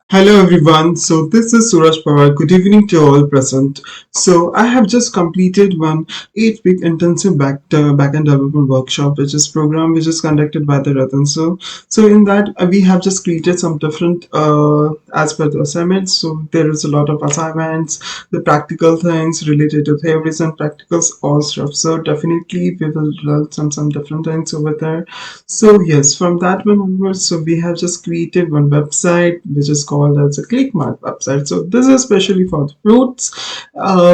Hello everyone, so this is Suraj Pawar. Good evening to all present. So I have just completed one 8-week intensive backend development workshop, which is program which is conducted by the Ratan. So in that we have just created some different as per the assignments. So there is a lot of assignments, the practical things related to theories and practicals, all stuff. So definitely we will learn some different things over there. So yes, from that one onwards, so we have just created one website which is called as a ClickMart website. So this is especially for the fruits.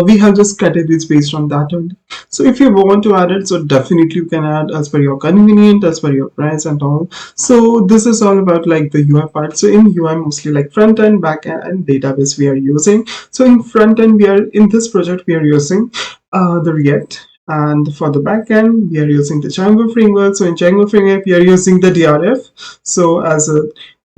We have just categories based on that only. So if you want to add it, so definitely you can add as per your convenience, as per your price and all. So this is all about like the UI part. So in UI mostly like front end, back end, and database we are using. So in front end, we are in this project we are using the React, and for the backend we are using the Django framework. So in Django framework we are using the DRF, so as a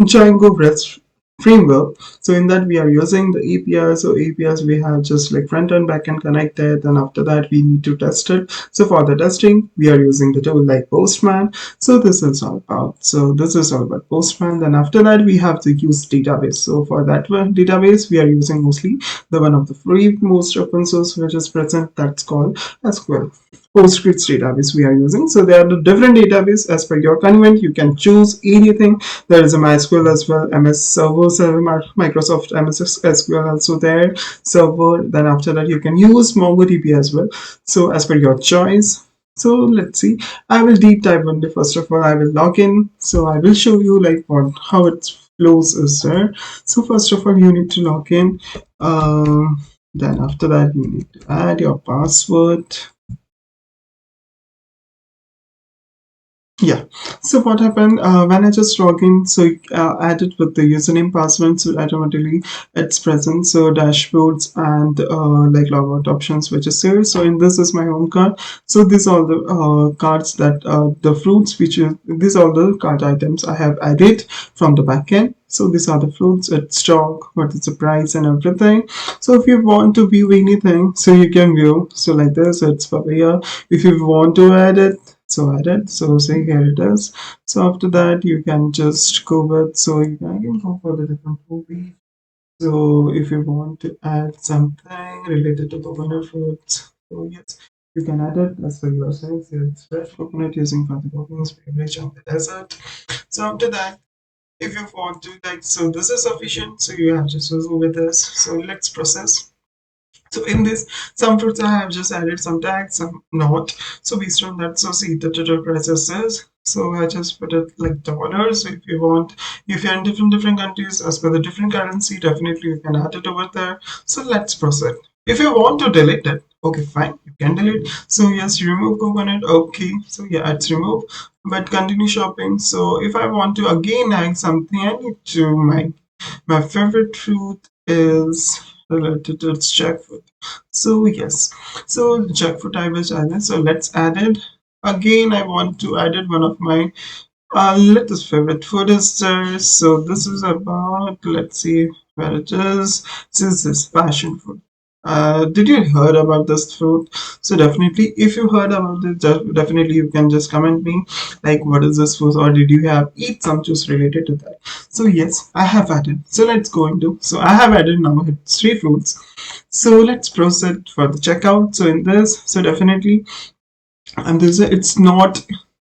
Django REST framework. So in that we are using the APIs. So APIs we have just like front and back end connected, and after that we need to test it. So for the testing we are using the tool like Postman. So this is all about Postman. Then after that we have the use database. So for that one database we are using mostly the one of the free most open source which is present, that's called SQL. Postgres database we are using. So there are the different database as per your convenience. You can choose anything. There is a MySQL as well, MS Server, Microsoft MS SQL also there, server. Then after that you can use MongoDB as well. So as per your choice. So let's see. I will deep dive on the first of all. I will log in. So I will show you like how it flows is there. So first of all, you need to log in. Then after that, you need to add your password. Yeah, so what happened when I just log in, so add it with the username password, so automatically it's present. So dashboards and like logout options which is here. So in this is my home card. So these are the cards that the fruits which is, these are the card items I have added from the backend. So these are the fruits, it's stock, what is the price and everything. So if you want to view anything, so you can view. So like this, it's papaya. If you want to add it, so add it. So say here it is. So after that you can just go with, so you can go for the different movie. So if you want to add something related to coconut fruits, so yes, you can add it as per your sense. It's fresh coconut using for the coconut beverage on the desert. So after that, if you want to like, so this is sufficient, so you have just go with this. So let's process. So in this, some fruits I have just added some tags, some not. So based on that, so see the total prices is. So I just put it like dollars. So if you want, if you're in different countries as per the different currency, definitely you can add it over there. So let's proceed. If you want to delete it, okay, fine, you can delete. So yes, remove coconut. Okay, so yeah, it's removed. But continue shopping. So if I want to again add something, I need to my favorite fruit is related to its jackfruit. So yes, so jackfruit I was added. So let's add it. Again, I want to add it one of my latest favorite food is there. So this is about, let's see where it is. This is passion fruit. Did you heard about this fruit? So definitely, if you heard about it, definitely you can just comment me like what is this fruit, or did you have eat some juice related to that? So yes, I have added. So let's go into. So I have added now it's 3 fruits. So let's proceed for the checkout. So in this, so definitely, and this it's not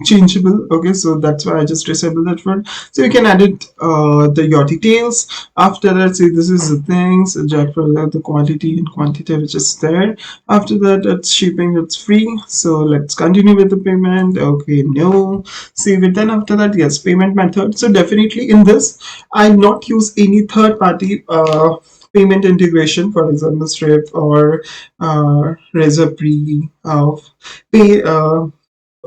changeable. Okay, so that's why I just disable that one. So you can edit your details. After that, see this is the things the quantity and quantity which is there. After that, it's shipping, it's free. So let's continue with the payment. Okay, no, save it. Then after that, yes, payment method. So definitely in this I not use any third party payment integration, for example Stripe or Razorpay, pay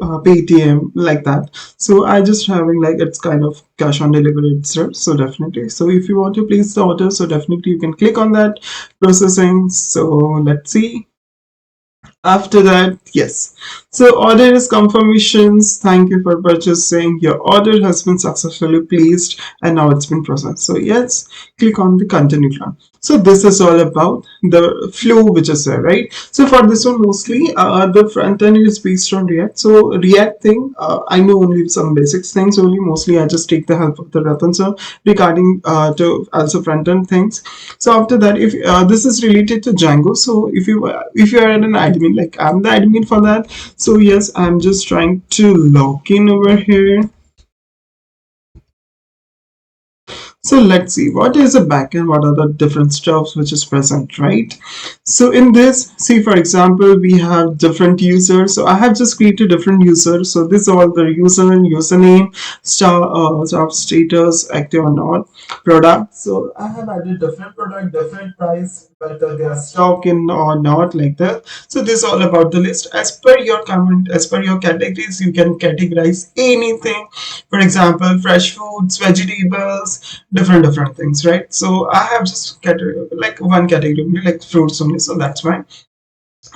Paytm, like that. So I just having like it's kind of cash on delivery itself. So definitely, so if you want to place the order, so definitely you can click on that processing. So let's see. After that, yes, so order is confirmations. Thank you for purchasing. Your order has been successfully placed and now it's been processed. So yes, click on the continue plan. So this is all about the flow which is there, right? So for this one, mostly the front end is based on React. So React thing, I know only some basics things only. Mostly I just take the help of the Ratan sir regarding to also front end things. So after that, if this is related to Django, so if you are an admin, like I'm the admin for that, so yes, I'm just trying to log in over here. So let's see what is a backend, what are the different stuffs which is present, right? So in this, see for example, we have different users. So I have just created different users. So this is all the user and username, star status, active or not, product. So I have added different product, different price, whether they are stock in or not, like that. So this is all about the list. As per your comment, as per your categories, you can categorize anything. For example, fresh foods, vegetables, different things, right? So I have just like one category, like fruits only, so that's fine.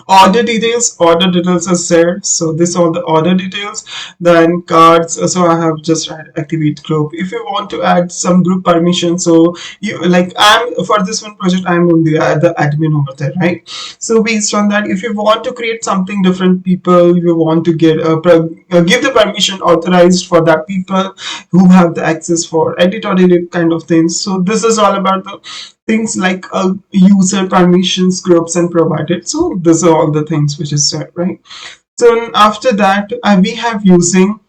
Order details is there, so this all the order details. Then cards, so I have just activate group. If you want to add some group permission, so you like, I'm for this one project, I'm on the admin over there, right? So based on that, if you want to create something different, people you want to get give the permission authorized for that people who have the access for edit or delete kind of things. So this is all about the things like user permissions, groups, and provided. So these are all the things which is there, right? So after that, we have using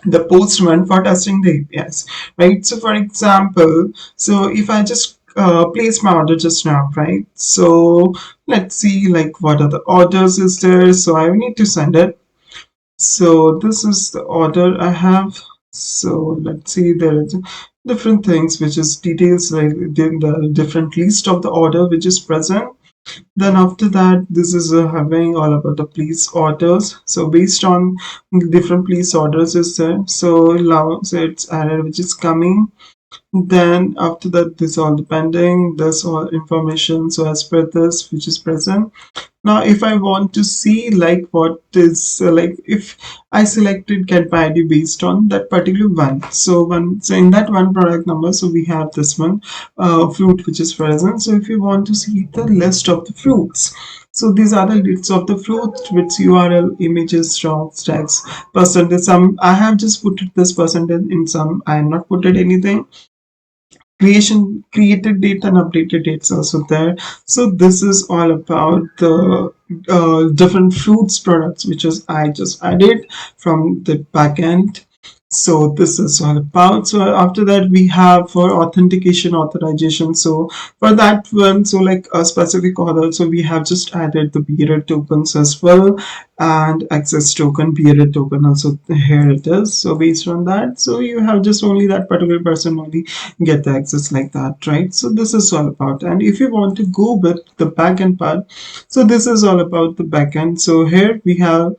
the postman for testing the APIs, right? So for example, so if I just place my order just now, right? So let's see like what are the orders is there. So I need to send it. So this is the order I have. So let's see, there is different things which is details like the different list of the order which is present. Then after that, this is having all about the police orders. So based on different police orders is there. So now so it's error which is coming. Then after that, this all depending, this all information. So as per this which is present. Now, if I want to see like what is like if I selected get by ID based on that particular one. So in that one product number, so we have this one fruit which is present. So if you want to see the list of the fruits. So these are the lists of the fruits with URL, images, strong tags, percentage. Some I have just put this percentage in some. I have not put it anything. Created date and updated dates also there. So this is all about the different fruits products which is I just added from the backend. So this is all about. So after that we have for authentication authorization. So for that one, so like a specific order, so we have just added the bearded tokens as well, and access token, bearded token also, here it is. So based on that, so you have just only that particular person only get the access like that, right? So this is all about. And if you want to go with the backend part, so this is all about the backend. So here we have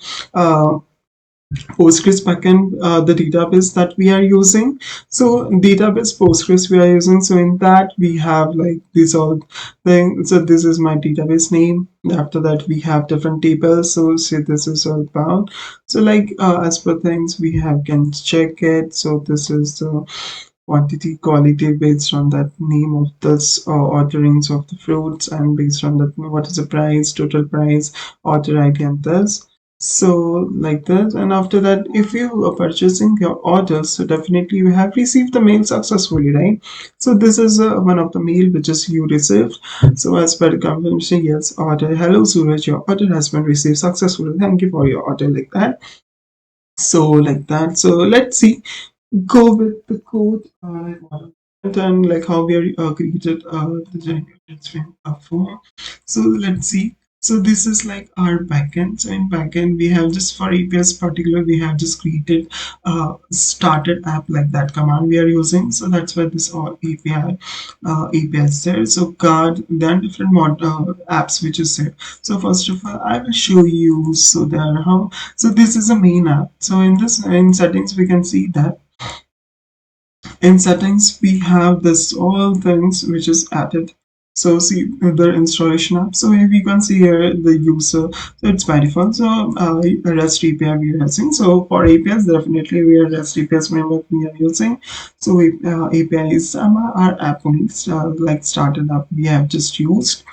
Postgres backend, the database that we are using. So database Postgres we are using. So in that we have like this all thing. So this is my database name. After that we have different tables. So see, this is all about. So like as per things we have can check it. So this is the quantity quality based on that name of this orderings of the fruits, and based on that what is the price, total price, order ID, and this. So like this. And after that, if you are purchasing your orders, so definitely you have received the mail successfully, right? So this is one of the mail which is you received. So as per the confirmation, yes, order, hello Suraj, your order has been received successfully, thank you for your order, like that. So like that. So let's see, go with the code and then like how we are created the generated string form. So let's see. So this is like our backend. So in backend we have just for APIs particular, we have just created started app, like that command we are using. So that's why this all API is there. So card, then different apps which is there. So first of all I will show you. So there how, so this is a main app. So in this, in settings we can see that in settings we have this all things which is added. So see the installation app. So here we can see here the user. So it's by default. So REST API we are using. So for APIs, definitely we are REST APIs framework we are using. So we, API is our app only like started up we have just used.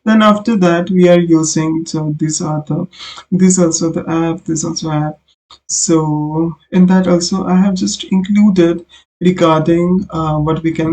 Then after that we are using. So these are the this also the app. This also app. So in that also I have just included regarding what we can